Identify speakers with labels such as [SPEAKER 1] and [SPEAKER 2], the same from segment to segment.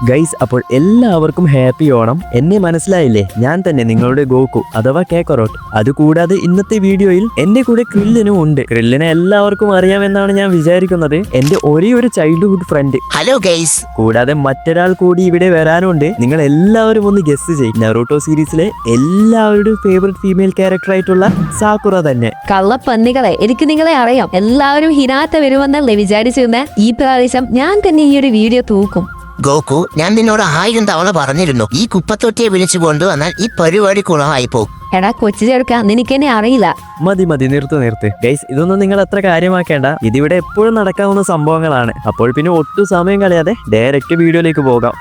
[SPEAKER 1] Guys, അപ്പോൾ എല്ലാവർക്കും happy Onam. എന്നെ മനസ്സിലായില്ലേ? ഞാൻ തന്നെ നിങ്ങളുടെ ഗോക്കു അഥവാ കാക്കറോട്ട്. അതുകൂടാതെ ഇന്നത്തെ വീഡിയോയിൽ എന്റെ കൂടെ ക്രില്ലിനും ഉണ്ട്. ക്രില്ലിനെ എല്ലാവർക്കും അറിയാമെന്നാണ് ഞാൻ വിചാരിക്കുന്നത്. എന്റെ ഒരേ ഒരു ചൈൽഡ്ഹുഡ് ഫ്രണ്ട്.
[SPEAKER 2] Hello guys.
[SPEAKER 1] കൂടാതെ മറ്റൊരാൾ കൂടി ഇവിടെ വരാനുണ്ട്. നിങ്ങൾ എല്ലാവരും ഒന്ന് ഗസ് ചെയ്യും. നറൂട്ടോ സീരീസിലെ എല്ലാവരുടെയും ഫേവറേറ്റ് ഫീമെയിൽ ക്യാരക്ടർ ആയിട്ടുള്ള സാക്കുറ തന്നെ.
[SPEAKER 3] കള്ളപ്പന്നികളെ, എനിക്ക് നിങ്ങളെ അറിയാം. എല്ലാവരും ഹിനാത്ത വരുമെന്നല്ലേ വിചാരിച്ചിരുന്ന? ഈ പ്രാവശ്യം ഞാൻ തന്നെ ഈ ഒരു വീഡിയോ തൂക്കും.
[SPEAKER 2] ഗോക്കു, ഞാൻ നിന്നോട് 1000 തവണ പറഞ്ഞിരുന്നു, ഈ കുപ്പത്തൊട്ടിയെ വിളിച്ചു കൊണ്ടുവന്നാൽ ഈ പരിപാടി കുളമായി പോകും.
[SPEAKER 3] എടാ കൊച്ചു ചേർക്ക, നിനക്കെന്നെ അറിയില്ല.
[SPEAKER 1] മതി നിർത്ത് ഗൈസ്, ഇതൊന്നും നിങ്ങൾ അത്ര കാര്യമാക്കേണ്ട. ഇതിവിടെ എപ്പോഴും നടക്കാവുന്ന സംഭവങ്ങളാണ്. അപ്പോൾ പിന്നെ ഒട്ടും സമയം കളയാതെ ഡയറക്റ്റ് വീഡിയോയിലേക്ക് പോകാം.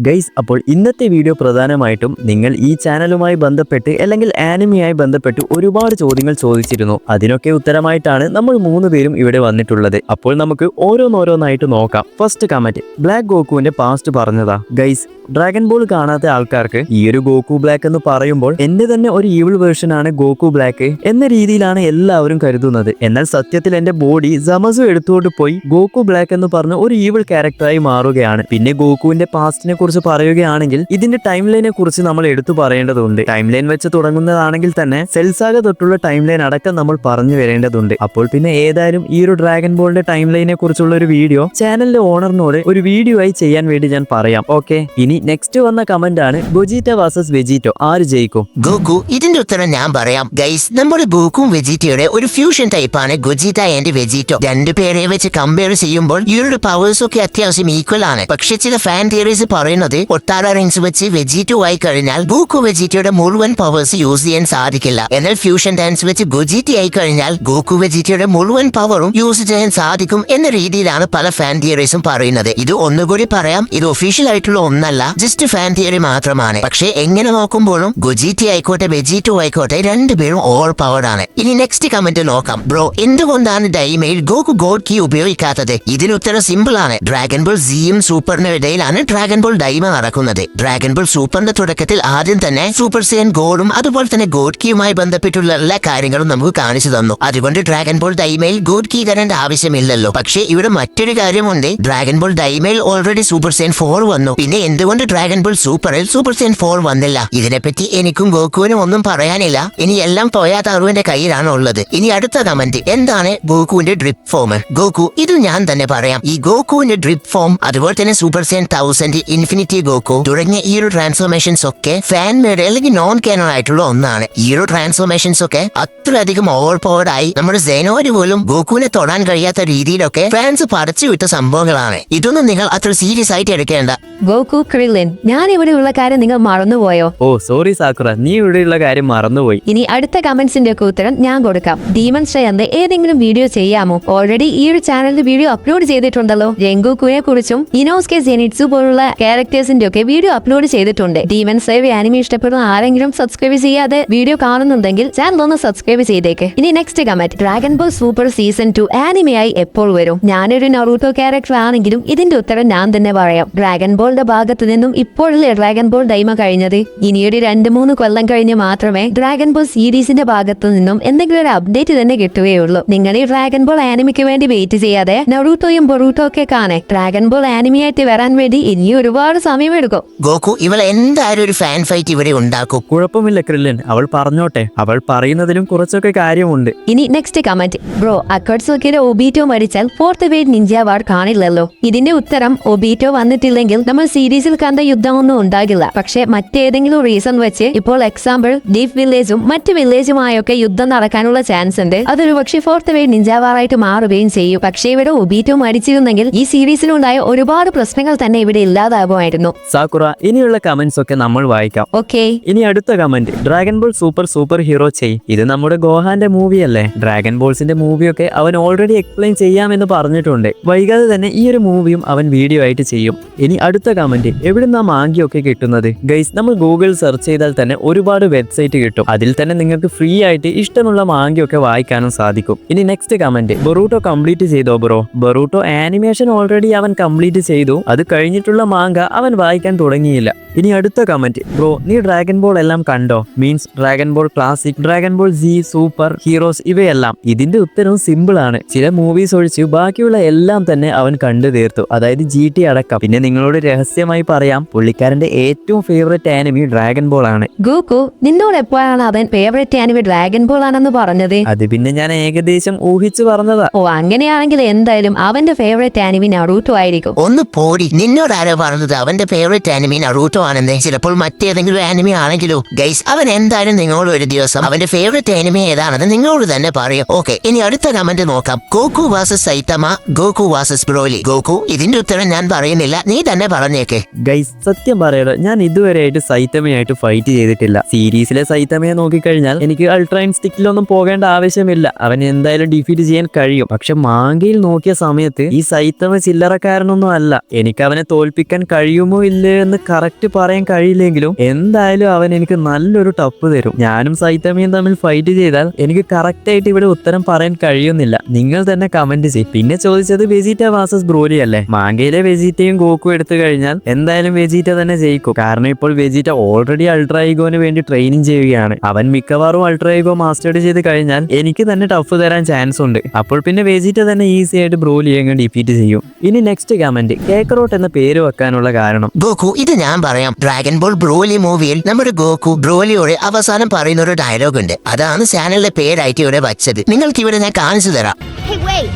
[SPEAKER 1] ഗൈസ്, അപ്പോൾ ഇന്നത്തെ വീഡിയോ പ്രധാനമായിട്ടും നിങ്ങൾ ഈ ചാനലുമായി ബന്ധപ്പെട്ട് അല്ലെങ്കിൽ ആനിമിയായി ബന്ധപ്പെട്ട് ഒരുപാട് ചോദ്യങ്ങൾ ചോദിച്ചിരുന്നു. അതിനൊക്കെ ഉത്തരമായിട്ടാണ് നമ്മൾ 3 പേരും ഇവിടെ വന്നിട്ടുള്ളത്. അപ്പോൾ നമുക്ക് ഓരോന്നോരോന്നായിട്ട് നോക്കാം. ഫസ്റ്റ് കമന്റ്, ബ്ലാക്ക് ഗോക്കുവിന്റെ പാസ്റ്റ് പറഞ്ഞതാ. ഗൈസ്, ഡ്രാഗൺ ബോൾ കാണാത്ത ആൾക്കാർക്ക് ഈ ഒരു ഗോക്കു ബ്ലാക്ക് എന്ന് പറയുമ്പോൾ എന്റെ തന്നെ ഒരു ഈവിൾ വേർഷൻ ആണ് ഗോക്കു ബ്ലാക്ക് എന്ന രീതിയിലാണ് എല്ലാവരും കരുതുന്നത്. എന്നാൽ സത്യത്തിൽ എന്റെ ബോഡി സമസു എടുത്തുകൊണ്ട് പോയി ഗോക്കു ബ്ലാക്ക് എന്ന് പറഞ്ഞ ഒരു ഈവിൾ ക്യാരക്ടറായി മാറുകയാണ്. പിന്നെ ഗോക്കുവിന്റെ പാസ്റ്റിനെ കുറിച്ച് പറയുകയാണെങ്കിൽ ഇതിന്റെ ടൈം ലൈനെ കുറിച്ച് നമ്മൾ എടുത്തു പറയേണ്ടതുണ്ട്. ടൈം ലൈൻ വെച്ച് തുടങ്ങുന്നതാണെങ്കിൽ തന്നെ സെൽസാഗ തൊട്ടുള്ള ടൈം ലൈൻ അടക്കം നമ്മൾ പറഞ്ഞു വരേണ്ടതുണ്ട്. അപ്പോൾ പിന്നെ ഏതായാലും ഈ ഒരു ഡ്രാഗൺ ബോളിന്റെ ടൈം ലൈനെ കുറിച്ചുള്ള ഒരു വീഡിയോ ചാനലിന്റെ ഓണറിനോട് ഒരു വീഡിയോ ആയി ചെയ്യാൻ വേണ്ടി ഞാൻ പറയാം. ഓക്കെ, ഇനി നെക്സ്റ്റ് വന്ന കമന്റ് ആണ്, ഗൊജീറ്റ വേഴ്സസ് വെജീറ്റോ, ആര് ജയിക്കും?
[SPEAKER 2] ഗോക്കു, ഇതിന്റെ ഉത്തരം ഞാൻ പറയാം. ഗൈസ്, നമ്മുടെ ഗോക്കും വെജീറ്റയുടെ ഒരു ഫ്യൂഷൻ ടൈപ്പാണ് ഗൊജീറ്റ ആൻഡ് വെജീറ്റോ. രണ്ടുപേരെ വെച്ച് കമ്പയർ ചെയ്യുമ്പോൾ ഇവരുടെ പവേഴ്സ് ഒക്കെ അത്യാവശ്യം ഈക്വൽ ആണ്. പക്ഷെ ചില ഫാൻ തിയറീസ് പറയുന്നത് ഒട്ടാര റിങ്സ് വെച്ച് വെജീറ്റോ ആയി കഴിഞ്ഞാൽ ഗോക്കു വെജീറ്റയുടെ മുഴുവൻ പവേഴ്സ് യൂസ് ചെയ്യാൻ സാധിക്കില്ല. എന്നാൽ ഫ്യൂഷൻ ഡാൻസ് വെച്ച് ഗൊജീറ്റ ആയി കഴിഞ്ഞാൽ ഗോക്കു വെജീറ്റയുടെ മുഴുവൻ പവറും യൂസ് ചെയ്യാൻ സാധിക്കും എന്ന രീതിയിലാണ് പല ഫാൻ തിയറീസും പറയുന്നത്. ഇത് ഒന്നുകൂടി പറയാം, ഇത് ഒഫീഷ്യൽ ആയിട്ടുള്ള ഒന്നല്ല, ജസ്റ്റ് ഫാൻ തിയറി മാത്രമാണ്. പക്ഷേ എങ്ങനെ നോക്കുമ്പോഴും ഗൊജീറ്റ ആയിക്കോട്ടെ വെജീറ്റോ ആയിക്കോട്ടെ രണ്ടുപേരും ഓൾ പവർഡ് ആണ്. ഇനി നെക്സ്റ്റ് കമന്റ് നോക്കാം. ബ്രോ, എന്തുകൊണ്ടാണ് ഡൈമയിൽ ഗോക്കു ഗോഡ് കീ ഉപയോഗിക്കാത്തത്? ഇതിന് ഉത്തരം സിമ്പിൾ ആണ്. ഡ്രാഗൺ ബോൾ സിയും സൂപ്പറിനും ഇടയിലാണ് ഡ്രാഗൺ ബോൾ ഡൈമ നടക്കുന്നത്. ഡ്രാഗൺ ബോൾ സൂപ്പറിന്റെ തുടക്കത്തിൽ ആദ്യം തന്നെ സൂപ്പർ സൈൻ ഗോഡും അതുപോലെ തന്നെ ഗോഡ് കീയുമായി ബന്ധപ്പെട്ടുള്ള എല്ലാ കാര്യങ്ങളും നമുക്ക് കാണിച്ചു തന്നു. അതുകൊണ്ട് ഡ്രാഗൺ ബോൾ ഡൈമയിൽ ഗോഡ് കീ തരേണ്ട ആവശ്യമില്ലല്ലോ. പക്ഷേ ഇവിടെ മറ്റൊരു കാര്യമുണ്ട്. ഡ്രാഗൺ ബോൾ ഡൈമയിൽ ഓൾറെഡി സൂപ്പർ സൈൻ 4 വന്നു. പിന്നെ എന്തുകൊണ്ട് ഡ്രാഗൺ ബോൾ സൂപ്പറിൽ സൂപ്പർ സൈൻ 4 വന്നില്ല? ഇതിനെപ്പറ്റി എനിക്കും ഗോക്കുവിനും ഒന്നും പറയാനില്ല. ഇനി എല്ലാം ടൊയാത്ത അറുവിന്റെ കയ്യിലാണ് ഉള്ളത്. ഇനി അടുത്ത കമന്റ്, എന്താണ് ഗോക്കുവിന്റെ ഡ്രിപ്പ് ഫോം? ഗോക്കു, ഇത് ഞാൻ തന്നെ പറയാം. ഈ ഗോക്കുവിന്റെ ഡ്രിപ്പ് ഫോം അതുപോലെ തന്നെ സൂപ്പർ സൈൻ 1000, ഇൻഫിനിറ്റി ഗോക്കു തുടങ്ങിയ ഈ ഒരു ട്രാൻസ്ഫോർമേഷൻസ് ഒക്കെ ഫാൻ മെയ്ഡ് അല്ലെങ്കിൽ നോൺ കാനോൺ ആയിട്ടുള്ള ഒന്നാണ്. ഈ ഒരു ട്രാൻസ്ഫോർമേഷൻസ് ഒക്കെ അത്രയധികം ഓവർ പവർഡ് ആയി നമ്മുടെ സെനോര് പോലും ഗോക്കുവിനെ തൊടാൻ കഴിയാത്ത രീതിയിലൊക്കെ ഫാൻസ് പടച്ചു വിട്ട സംഭവങ്ങളാണ്. ഇതൊന്നും നിങ്ങൾ അത്ര സീരിയസ് ആയിട്ട് എടുക്കേണ്ട.
[SPEAKER 3] ഗോക്കു, ക്രില്ലിൻ, ഞാൻ ഇവിടെയുള്ള കാര്യം നിങ്ങൾ മറന്നുപോയോ?
[SPEAKER 1] ഓ സോറി സാക്കുറ, നീ ഇവിടെയുള്ള കാര്യം മറന്നുപോയി.
[SPEAKER 3] ഇനി അടുത്ത കമന്റ്സിന്റെ ഒക്കെ ഉത്തരം ഞാൻ കൊടുക്കാം. ഡീമൺ സ്ട്രേയറിന്റെ ഏതെങ്കിലും വീഡിയോ ചെയ്യാമോ? ഓൾറെഡി ഈ ഒരു ചാനലിൽ വീഡിയോ അപ്ലോഡ് ചെയ്തിട്ടുണ്ടല്ലോ. രംഗുക്കുവിനെ കുറിച്ചും ഇനോസ്കെ ജെനിറ്റ്സു പോലുള്ള ക്യാരക്ടേഴ്സിന്റെ ഒക്കെ വീഡിയോ അപ്ലോഡ് ചെയ്തിട്ടുണ്ട്. ഡീമൺ സ്ട്രേയർ ആനിമി ഇഷ്ടപ്പെടുന്ന ആരെങ്കിലും സബ്സ്ക്രൈബ് ചെയ്യാതെ വീഡിയോ കാണുന്നുണ്ടെങ്കിൽ ചാനൽ ഒന്ന് സബ്സ്ക്രൈബ് ചെയ്തേക്ക്. ഇനി next comment, dragon ball super season 2 ആനിമയായി എപ്പോൾ വരും? ഞാനൊരു നറൂട്ടോ ക്യാരക്ടർ ആണെങ്കിലും ഇതിന്റെ ഉത്തരം ഞാൻ തന്നെ പറയാം. ഡ്രാഗൺ ബോളിന്റെ ഭാഗത്ത് നിന്നും ഇപ്പോഴല്ലേ ഡ്രാഗൺ ബോൾ ഡൈമ കഴിഞ്ഞത്. ഇനിയൊരു 2-3 കൊല്ലം കഴിഞ്ഞ് മാത്രമേ ഡ്രാഗൺ ബോൾ സീരീസിന്റെ ഭാഗത്തു നിന്നും എന്തെങ്കിലും ഒരു അപ്ഡേറ്റ് തന്നെ കിട്ടുകയുള്ളൂ. നിങ്ങൾ ഈ ഡ്രാഗൺ ബോൾ ആനിമിക്ക് വേണ്ടി വെയിറ്റ് ചെയ്യാതെ നറൂട്ടോയും ബൊറൂട്ടോ ഒക്കെ കാണേ. ഡ്രാഗൺ ബോൾ ആനിമിയായിട്ട് വരാൻ വേണ്ടി ഇനിയും ഒരുപാട് സമയമെടുക്കും.
[SPEAKER 2] ഗോക്കു, ഇവൾ എന്തായാലും ഒരു ഫാൻ ഫൈറ്റ് ഇവിടെ ഉണ്ടാക്കും.
[SPEAKER 1] കുഴപ്പമില്ല ക്രില്ലിൻ, അവൾ പറഞ്ഞോട്ടെ. അവൾ പറയുന്നതിലും കുറച്ചൊക്കെ കാര്യമുണ്ട്.
[SPEAKER 3] ഇനി നെക്സ്റ്റ് കമന്റ്, ബ്രോ, അക്കട്സുക്കിയുടെ ഒബീറ്റോ മരിച്ചാൽ 4th വേവ് നിഞ്ച വാർ കാണില്ലല്ലോ. ഇതിന്റെ ഉത്തരം, ഒബീറ്റോ വന്നിട്ടില്ലെങ്കിൽ നമ്മൾ സീരീസിൽ കണ്ട യുദ്ധമൊന്നും ഉണ്ടാകില്ല. പക്ഷെ മറ്റേതെങ്കിലും റീസൺ വെച്ച് ഇപ്പോൾ എക്സാമ്പിൾ ഡീപ് വില്ലേജും മറ്റ് വില്ലേജുമായൊക്കെ യുദ്ധം നടക്കാനുള്ള ചാൻസ് ഉണ്ട്. അതൊരു പക്ഷേ 4th വേവ് നിഞ്ച വാറായിട്ട് മാറുകയും ചെയ്യും. പക്ഷേ ഇവിടെ ഒബീറ്റോ മരിച്ചിരുന്നെങ്കിൽ ഈ സീരീസിലുണ്ടായ ഒരുപാട് പ്രശ്നങ്ങൾ തന്നെ ഇവിടെ ഇല്ലാതാകുമായിരുന്നു.
[SPEAKER 1] സാക്കുറ, ഇനിയുള്ള കമന്റ്സ് ഒക്കെ നമ്മൾ വായിക്കാം.
[SPEAKER 3] ഓക്കെ,
[SPEAKER 1] ഇനി അടുത്ത comment, dragon ball super hero ചെയ്. ഇത് നമ്മുടെ ഗോഹാന്റെ മൂവി അല്ലേ? ഡ്രാഗൺ ബോൾസിന്റെ മൂവിയൊക്കെ അവൻ ഓൾറെഡി എക്സ്പ്ലെയിൻ ചെയ്യാമെന്ന് പറഞ്ഞിട്ടുണ്ട്. വൈകാതെ തന്നെ ഈ ഒരു മൂവിയും അവൻ വീഡിയോ ആയിട്ട് ചെയ്യും. ഇനി അടുത്ത കമന്റ്, എവിടുന്ന മാങ്കിയൊക്കെ കിട്ടുന്നത്? ഗൈസ്, നമ്മൾ ഗൂഗിൾ സെർച്ച് ചെയ്താൽ തന്നെ ഒരുപാട് വെബ്സൈറ്റ് കിട്ടും. അതിൽ തന്നെ നിങ്ങൾക്ക് ഫ്രീ ആയിട്ട് ഇഷ്ടമുള്ള മാങ്കിയൊക്കെ വായിക്കാനും സാധിക്കും. ഇനി നെക്സ്റ്റ് കമന്റ്, ബൊറൂട്ടോ കംപ്ലീറ്റ് ചെയ്തോ ബ്രോ? ബൊറൂട്ടോ ആനിമേഷൻ ഓൾറെഡി അവൻ കംപ്ലീറ്റ് ചെയ്തു. അത് കഴിഞ്ഞിട്ടുള്ള മാങ്ക അവൻ വായിക്കാൻ തുടങ്ങിയില്ല. ഇനി അടുത്ത കമന്റ്, ബ്രോ നീ ഡ്രാഗൺ ബോൾ എല്ലാം കണ്ടോ? Means dragon ball classic, dragon ball C, super heroes ഇവയെല്ലാം. ഇതിന്റെ ഉത്തരവും സിമ്പിൾ ആണ്. ചില മൂവീസ് ഒഴിച്ച് ബാക്കിയുള്ള എല്ലാം തന്നെ അവൻ കണ്ടു തീർത്തു, അതായത് GT അടക്കം. പിന്നെ നിങ്ങളോട് രഹസ്യമായി പറയാം, പുള്ളിക്കാരന്റെ ഏറ്റവും ഫേവറേറ്റ് ആനിമി ഡ്രാഗൺ ബോൾ ആണ്.
[SPEAKER 3] ഗോകു, നിന്നോട് എപ്പോഴാണ് അവൻ ഫേവറേറ്റ് ആനിമി ഡ്രാഗൺ ബോൾ ആണെന്ന് പറഞ്ഞത്?
[SPEAKER 1] അത് പിന്നെ ഞാൻ ഏകദേശം ഊഹിച്ചു പറഞ്ഞതാ.
[SPEAKER 3] ഓ, അങ്ങനെയാണെങ്കിൽ എന്തായാലും അവന്റെ ഫേവറേറ്റ് ആനിമി നറൂട്ടോ ആയിരിക്കും.
[SPEAKER 2] ഒന്ന് പോടി, നിന്നോട് ആരോ പറഞ്ഞത് അവന്റെ ഫേവറേറ്റ് ആനിമി നറൂട്ടോ ആണെന്ന്? ചിലപ്പോൾ മറ്റേതെങ്കിലും ആനിമി ആണെങ്കിലോ? ഗൈസ്, അവൻ എന്തായാലും നിങ്ങളോട് ഒരു ദിവസം അവന്റെ ഫേവറേറ്റ് ആനിമി ഏതാണെന്ന് നിങ്ങളോട് തന്നെ പറയും. ഓക്കെ, ഇനി അടുത്ത കമന്റ് നോക്കാം. Goku versus Saitama, Goku versus Broly. Goku, ഇതിന്റെ ഉത്തരം ഞാൻ പറയുന്നില്ല, നീ തന്നെ പറഞ്ഞേക്കെ.
[SPEAKER 1] ഗൈസ്, സത്യം പറയടോ, ഞാൻ ഇതുവരെയായിട്ട് സൈതമയായിട്ട് ഫൈറ്റ് ചെയ്തിട്ടില്ല. സീരീസിലെ സൈതമയെ നോക്കിക്കഴിഞ്ഞാൽ എനിക്ക് അൾട്രാ ഇൻസ്റ്റിക്റ്റിലൊന്നും പോകേണ്ട ആവശ്യമില്ല, അവൻ എന്തായാലും ഡിഫീറ്റ് ചെയ്യാൻ കഴിയും. പക്ഷെ മാങ്കയിൽ നോക്കിയ സമയത്ത് ഈ സൈതമ ചില്ലറക്കാരനൊന്നും അല്ല. എനിക്ക് അവനെ തോൽപ്പിക്കാൻ കഴിയുമോ ഇല്ലേ എന്ന് കറക്റ്റ് പറയാൻ കഴിയില്ലെങ്കിലും എന്തായാലും അവൻ എനിക്ക് നല്ലൊരു ടപ്പ് തരും. ഞാനും സൈതമയും തമ്മിൽ ഫൈറ്റ് ചെയ്താൽ എനിക്ക് കറക്റ്റ് ആയിട്ട് ഇവിടെ ഉത്തരം പറയാൻ കഴിയുന്നില്ല. നിങ്ങൾ തന്നെ കമന്റ് ചെയ്യും. പിന്നെ ചോദിച്ചത് വെജീറ്റ വാസസ് ബ്രോലി അല്ലേ? മാങ്കയിലെ വെജീറ്റയും ഗോക്കു എടുത്തു കഴിഞ്ഞാൽ എന്തായാലും വെജീറ്റ തന്നെ ജയിക്കും. കാരണം ഇപ്പോൾ വെജീറ്റ ഓൾറെഡി അൾട്രാ ഈഗോന് വേണ്ടി ട്രെയിനിങ് ചെയ്യുകയാണ്. അവൻ മിക്കവാറും അൾട്രാ ഈഗോ മാസ്റ്റേഡ് ചെയ്ത് കഴിഞ്ഞാൽ എനിക്ക് തന്നെ ടഫ് തരാൻ ചാൻസ് ഉണ്ട്. അപ്പോൾ പിന്നെ വെജീറ്റ തന്നെ ഈസി ആയിട്ട് ബ്രോലിയെ ഡിഫീറ്റ് ചെയ്യും. ഇനി നെക്സ്റ്റ് കമന്റ്, കേക്കറോട്ട് എന്ന പേര് വെക്കാനുള്ള കാരണം.
[SPEAKER 2] ഗോകു, ഇത് ഞാൻ പറയാം. ഡ്രാഗൺ ബോൾ ബ്രോലി മൂവിയിൽ നമ്മുടെ ഗോകു ബ്രോലിയോട് അവസാനം പറയുന്ന ഒരു ഡയലോഗ് ഉണ്ട്. അതാണ് ചാനലിന്റെ പേരായിട്ട് ഇവിടെ വച്ചത്. നിങ്ങൾക്ക് ഇവിടെ ഞാൻ കാണിച്ചു തരാം.
[SPEAKER 4] Hey, wait.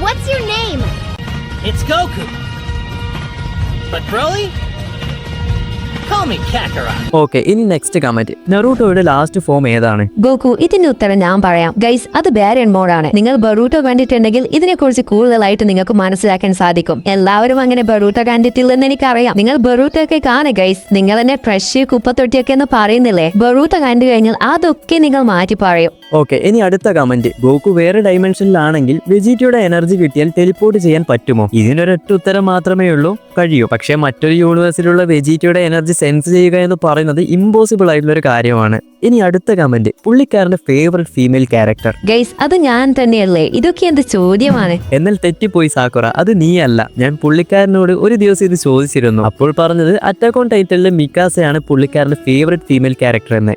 [SPEAKER 4] What's your name?
[SPEAKER 5] It's Goku. But Broly? Call me Kakarot.
[SPEAKER 1] Okay, ഇനി നെക്സ്റ്റ് കമന്റ്, നറൂട്ടോയുടെ ലാസ്റ്റ് ഫോം ഏതാണ്?
[SPEAKER 3] ഗോകു, ഇതിന്റെ ഉത്തരം ഞാൻ പറയാം. ഗൈസ്, അത് ബാരിയൻ മോഡാണ്. നിങ്ങൾ ബറൂട്ടോ കണ്ടിട്ടുണ്ടെങ്കിൽ ഇതിനെക്കുറിച്ച് കൂടുതലായിട്ട് നിങ്ങൾക്ക് മനസ്സിലാക്കാൻ സാധിക്കും. എല്ലാവരും അങ്ങനെ ബറൂട്ടോ കണ്ടിട്ടില്ലെന്ന് എനിക്കറിയാം. നിങ്ങൾ ബറൂട്ടോ ഒക്കെ കാണുക ഗൈസ്. നിങ്ങൾ തന്നെ ഫ്രഷ് കുപ്പത്തൊട്ടിയൊക്കെ എന്ന് പറയുന്നില്ലേ? ബറൂട്ടോ കണ്ടു കഴിഞ്ഞാൽ അതൊക്കെ നിങ്ങൾ മാറ്റി പറയും.
[SPEAKER 1] ഓക്കെ, ഇനി അടുത്ത കമന്റ്, ഗോകു വേറെ ഡൈമെൻഷനിലാണെങ്കിൽ വെജീറ്റയുടെ എനർജി കിട്ടിയാൽ ടെലിപ്പോർട്ട് ചെയ്യാൻ പറ്റുമോ? ഇതിനൊരൊറ്റ ഉത്തരം മാത്രമേ ഉള്ളൂ, കഴിയൂ. പക്ഷേ മറ്റൊരു യൂണിവേഴ്സിലുള്ള വെജീറ്റയുടെ എനർജി സെൻസ് ചെയ്യുക എന്ന് പറയുന്നത് ഇമ്പോസിബിൾ ആയിട്ടുള്ള ഒരു കാര്യമാണ്. ഇനി അടുത്ത കമന്റ്, പുള്ളിക്കാരന്റെ ഫേവറേറ്റ് ഫീമെയിൽ ക്യാരക്ടർ.
[SPEAKER 3] ഗൈസ്, അത് ഞാൻ തന്നെയല്ലേ? ഇതൊക്കെ എന്ത് ചോദ്യമാണ്?
[SPEAKER 1] എന്നാൽ തെറ്റിപ്പോയി സാക്കുറ, അത് നീയല്ല. ഞാൻ പുള്ളിക്കാരനോട് ഒരു ദിവസം ഇത് ചോദിച്ചിരുന്നു. അപ്പോൾ പറഞ്ഞത് അറ്റാക്ക് ഓൺ ടൈറ്റനിലെ മിക്കാസയാണ് പുള്ളിക്കാരന്റെ ഫേവറേറ്റ് ഫീമെയിൽ ക്യാരക്ടർ എന്ന്.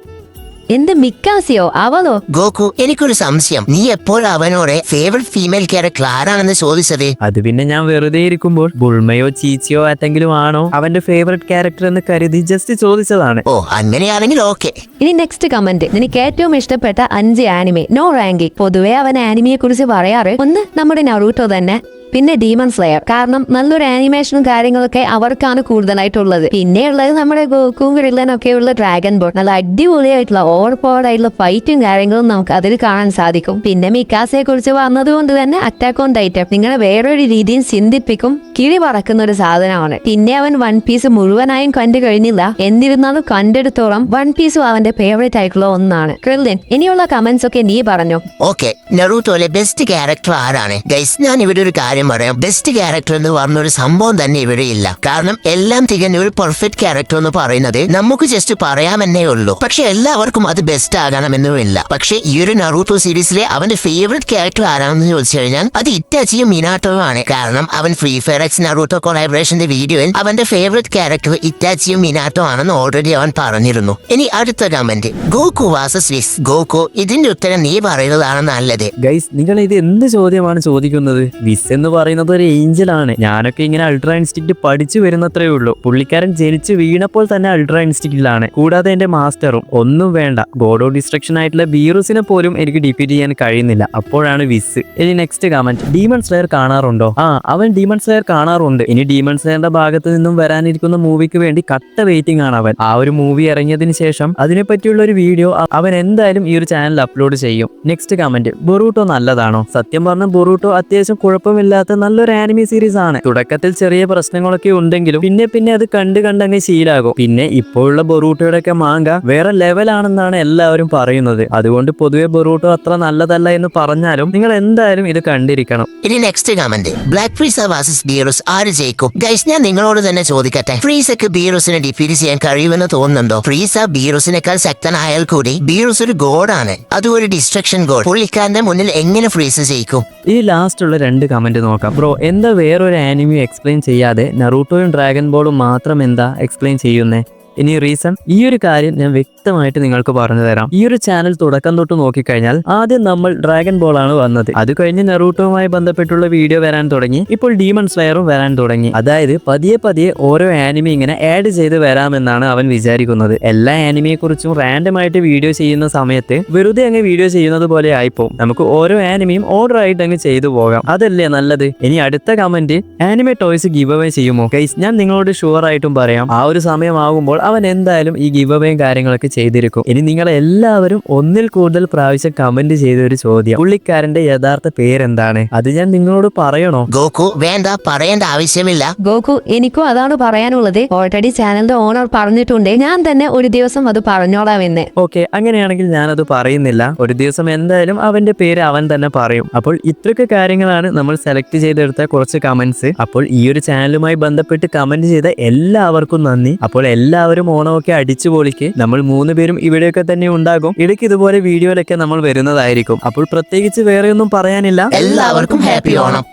[SPEAKER 3] എന്ത് മിക്കാസിയോ? അവളോ?
[SPEAKER 2] ഗോകു, എനിക്കൊരു സംശയം. നീ എപ്പോൾ അവനോട് ഫേവറേറ്റ് ഫീമെയിൽ ക്യാരക്ടർ ആരാണെന്ന് ചോദിച്ചത്?
[SPEAKER 1] അത് പിന്നെ ഞാൻ വെറുതെ ഇരിക്കുമ്പോൾ ബുൾമയോ ചീച്ചിയോ ആരെങ്കിലും ആണോ അവന്റെ ഫേവറേറ്റ് ക്യാരക്ടർ എന്ന് കരുതി ജസ്റ്റ് ചോദിച്ചതാണ്.
[SPEAKER 2] ഓ, അങ്ങനെയാണെങ്കിൽ ഓക്കെ.
[SPEAKER 3] ഇനി നെക്സ്റ്റ് കമന്റ്, നിനക്ക് ഏറ്റവും ഇഷ്ടപ്പെട്ട 5 ആനിമെ, നോ റാങ്കിങ്. പൊതുവെ അവൻ ആനിമിയെ കുറിച്ച് പറയാറ് ഒന്ന് നമ്മുടെ നറൂട്ടോ തന്നെ, പിന്നെ ഡീമൺ സ്ലെയർ. കാരണം നല്ലൊരു ആനിമേഷനും കാര്യങ്ങളൊക്കെ അവർക്കാണ് കൂടുതലായിട്ടുള്ളത്. പിന്നെയുള്ളത് നമ്മുടെ ഗോക്കും ഗ്രില്ലനൊക്കെ ഉള്ള ഡ്രാഗൺ ബോൾ. നല്ല അടിപൊളിയായിട്ടുള്ള ഓവർ പവർഡ് ആയിട്ടുള്ള ഫൈറ്റും കാര്യങ്ങളും നമുക്ക് അതിൽ കാണാൻ സാധിക്കും. പിന്നെ മിക്കാസയെ കുറിച്ച് വന്നതുകൊണ്ട് തന്നെ അറ്റാക്ക് ഓൺ ടൈറ്റൻ നിങ്ങളെ വേറൊരു രീതിയിൽ ചിന്തിപ്പിക്കും, കിഴി പറക്കുന്ന ഒരു സാധനമാണ്. പിന്നെ അവൻ വൺ പീസ് മുഴുവനായും കണ്ടു കഴിഞ്ഞില്ല, എന്നിരുന്നാലും കണ്ടെടുത്തോളം വൺ പീസും അവന്റെ ഫേവറേറ്റ് ആയിട്ടുള്ള ഒന്നാണ്. ക്രില്ലിൻ, ഇനിയുള്ള കമന്റ്സ് ഒക്കെ നീ പറഞ്ഞു.
[SPEAKER 2] ഓക്കെ, നറൂട്ടോയിലെ ബെസ്റ്റ് ക്യാരക്ടർ ആരാണ്? ഗൈസ്, ഞാൻ ഇവിടെ ഒരു കാര്യം പറയാം. ബെസ്റ്റ് ക്യാരക്ടർ എന്ന് പറഞ്ഞൊരു സംഭവം തന്നെ ഇവിടെ ഇല്ല. കാരണം എല്ലാം തികഞ്ഞ ഒരു പെർഫെക്റ്റ് ക്യാരക്ടർ എന്ന് പറയുന്നത് നമുക്ക് ജസ്റ്റ് പറയാമെന്നേ ഉള്ളൂ. പക്ഷെ എല്ലാവർക്കും അത് ബെസ്റ്റ് ആകണമെന്നുമില്ല. പക്ഷെ ഈ ഒരു നറൂട്ടോ സീരീസിലെ അവന്റെ ഫേവറേറ്റ് ക്യാരക്ടർ ആരാണെന്ന് ചോദിച്ചു കഴിഞ്ഞാൽ അത് ഇറ്റാച്ചിയും മിനാട്ടോയും ആണ്. കാരണം അവൻ ഫ്രീ ഫയർ എക്സ് നറൂട്ടോ കൊളാബറേഷന്റെ വീഡിയോയിൽ അവന്റെ ഫേവറേറ്റ് ക്യാരക്ടർ ഇറ്റാച്ചിയും മിനാട്ടോ ആണെന്ന് ഓൾറെഡി അവൻ പറഞ്ഞിരുന്നു. ഇനി അടുത്ത കമന്റ്, ഗോകു വാസസ് വിസ്. ഗോകു, ഇതിന്റെ ഉത്തരം നീ പറയുന്നതാണ് നല്ലത്.
[SPEAKER 1] ഗൈസ്, നിങ്ങൾ ഇത് എന്ത് ചോദ്യമാണ് ചോദിക്കുന്നത്? വിസ് എന്ന് പറയുന്നത് ഒരു ഏഞ്ചൽ ആണ്. ഞാനൊക്കെ ഇങ്ങനെ അൾട്രാ ഇൻസ്റ്റിക്റ്റ് പഠിച്ചു വരുന്നത്രേ ഉള്ളൂ. പുള്ളിക്കാരൻ ജനിച്ചു വീണപ്പോൾ തന്നെ അൾട്രാ ഇൻസ്റ്റിക്റ്റിലാണ്. കൂടാതെ എന്റെ മാസ്റ്ററും. ഒന്നും വേണ്ട, ഗോഡ് ഓഫ് ഡിസ്ട്രക്ഷൻ ആയിട്ടുള്ള ബീറൂസിനെ പോലും എനിക്ക് ഡിഫീറ്റ് ചെയ്യാൻ കഴിയുന്നില്ല. അപ്പോഴാണ് വിസ്. ഇനി നെക്സ്റ്റ് കമന്റ്, ഡീമൺ സ്ലെയർ കാണാറുണ്ടോ? അവൻ ഡീമൺ സ്ലെയർ കാണാറുണ്ട്. ഇനി ഡീമൺ സ്ലെയറിന്റെ ഭാഗത്ത് നിന്നും വരാനിരിക്കുന്ന മൂവിക്ക് വേണ്ടി കട്ട വെയിറ്റിംഗ് ആണ് അവൻ. ആ ഒരു മൂവി ഇറങ്ങിയതിന് ശേഷം അതിനെപ്പറ്റിയുള്ള ഒരു വീഡിയോ അവൻ എന്തായാലും ഈ ഒരു ചാനൽ അപ്ലോഡ് ചെയ്യും. നെക്സ്റ്റ് കമന്റ്, ബൊറൂട്ടോ നല്ലതാണോ? സത്യം പറഞ്ഞ ബൊറൂട്ടോ അത്യാവശ്യം കുഴപ്പമില്ലാത്ത നല്ലൊരു ആനിമി സീരീസ് ആണ്. തുടക്കത്തിൽ ചെറിയ പ്രശ്നങ്ങളൊക്കെ ഉണ്ടെങ്കിലും പിന്നെ അത് കണ്ടങ്ങ് ശീലാകും. പിന്നെ ഇപ്പോഴുള്ള ബൊറൂട്ടോയുടെ ഒക്കെ മാങ്ക വേറെ ലെവലാണെന്നാണ് എല്ലാവരും പറയുന്നത്. അതുകൊണ്ട് പൊതുവെ ബൊറൂട്ടോ അത്ര നല്ലതല്ല എന്ന് പറഞ്ഞാലും നിങ്ങൾ എന്തായാലും ഇത് കണ്ടിരിക്കണം.
[SPEAKER 2] ഇനി നെക്സ്റ്റ് കമന്റ്, ബ്ലാക്ക് ഫ്രീസ വാസസ് ബീറൂസ്, ആര് ജയിക്കും? ഗൈസ്, ഞാൻ നിങ്ങളോട് തന്നെ ചോദിക്കട്ടെ, ഫ്രീസക്ക് ബീറൂസിനെ ഡിഫീറ്റ് ചെയ്യാൻ കഴിയുമെന്ന് തോന്നുന്നുണ്ടോ? ഫ്രീസ ബീറൂസിനേക്കാൾ ശക്തനായാൽ കൂടി ബീറൂസ് ഒരു ഗോഡാണ്. അതും ഒരു ഡിസ്ട്രക്ഷൻ ഗോഡ്. പുള്ളിക്കാരന്റെ മുന്നിൽ എങ്ങനെ ഫ്രീസ ജയിക്കും?
[SPEAKER 1] ഈ ലാസ്റ്റ് ഉള്ള 2 കമന്റ് നോക്കാം. ബ്രോ, എന്താ വേറൊരു ആനിമി എക്സ്പ്ലെയിൻ ചെയ്യാതെ നറൂട്ടോയും ഡ്രാഗൺ ബോളും മാത്രം എന്താ എക്സ്പ്ലെയിൻ ചെയ്യുന്നേ? ഇനി റീസൺ, ഈ ഒരു കാര്യം ഞാൻ വ്യക്തമായിട്ട് നിങ്ങൾക്ക് പറഞ്ഞു തരാം. ഈ ഒരു ചാനൽ തുടക്കം തൊട്ട് നോക്കിക്കഴിഞ്ഞാൽ ആദ്യം നമ്മൾ ഡ്രാഗൺ ബോൾ ആണ് വന്നത്. അത് കഴിഞ്ഞ് നെറൂട്ടോവുമായി ബന്ധപ്പെട്ടുള്ള വീഡിയോ വരാൻ തുടങ്ങി. ഇപ്പോൾ ഡീമൺ സ്ലെയറും വരാൻ തുടങ്ങി. അതായത് പതിയെ പതിയെ ഓരോ ആനിമി ഇങ്ങനെ ആഡ് ചെയ്ത് വരാമെന്നാണ് അവൻ വിചാരിക്കുന്നത്. എല്ലാ ആനിമിയെ കുറിച്ചും റാൻഡം ആയിട്ട് വീഡിയോ ചെയ്യുന്ന സമയത്ത് വെറുതെ അങ്ങ് വീഡിയോ ചെയ്യുന്നത് പോലെ ആയിപ്പോവും. നമുക്ക് ഓരോ ആനിമിയും ഓർഡർ ആയിട്ട് അങ്ങ് ചെയ്തു പോകാം. അതല്ലേ നല്ലത്? ഇനി അടുത്ത comment, anime toys give away ചെയ്യുമോ? ഗൈസ്, ഞാൻ നിങ്ങളോട് ഷുവർ ആയിട്ടും പറയാം, ആ ഒരു സമയമാകുമ്പോൾ അവൻ എന്തായാലും ഈ ഗിവ് അവേയും കാര്യങ്ങളൊക്കെ ചെയ്തിരിക്കും. ഇനി നിങ്ങൾ എല്ലാവരും ഒന്നിൽ കൂടുതൽ പ്രാവശ്യം കമന്റ് ചെയ്ത ഒരു ചോദ്യം, പുള്ളിക്കാരന്റെ യഥാർത്ഥ പേരെന്താണ്? അത് ഞാൻ നിങ്ങളോട് പറയണോ?
[SPEAKER 2] ഗോക്കു, വേണ്ട, പറയേണ്ട ആവശ്യമില്ല.
[SPEAKER 3] ഗോകു, എനിക്കും അതാണ് പറയാനുള്ളത്. ഓൾറെഡി ചാനലിന്റെ ഓണർ പറഞ്ഞിട്ടുണ്ട്, ഞാൻ തന്നെ ഒരു ദിവസം അത് പറഞ്ഞോളാമെന്ന്.
[SPEAKER 1] ഓക്കെ, അങ്ങനെയാണെങ്കിൽ ഞാനത് പറയുന്നില്ല. ഒരു ദിവസം എന്തായാലും അവന്റെ പേര് അവൻ തന്നെ പറയും. അപ്പോൾ ഇത്രയൊക്കെ കാര്യങ്ങളാണ് നമ്മൾ സെലക്ട് ചെയ്തെടുത്ത കുറച്ച് കമന്റ്സ്. അപ്പോൾ ഈ ഒരു ചാനലുമായി ബന്ധപ്പെട്ട് കമന്റ് ചെയ്ത എല്ലാവർക്കും നന്ദി. അപ്പോൾ എല്ലാവരും ഓണമൊക്കെ അടിച്ചു പൊളിക്ക്. നമ്മൾ 3 പേരും ഇവിടെയൊക്കെ തന്നെ ഉണ്ടാകും. ഇടയ്ക്ക് ഇതുപോലെ വീഡിയോയിലൊക്കെ നമ്മൾ വരുന്നതായിരിക്കും. അപ്പോൾ പ്രത്യേകിച്ച് വേറെ ഒന്നും പറയാനില്ല.
[SPEAKER 2] എല്ലാവർക്കും ഹാപ്പി ഓണം.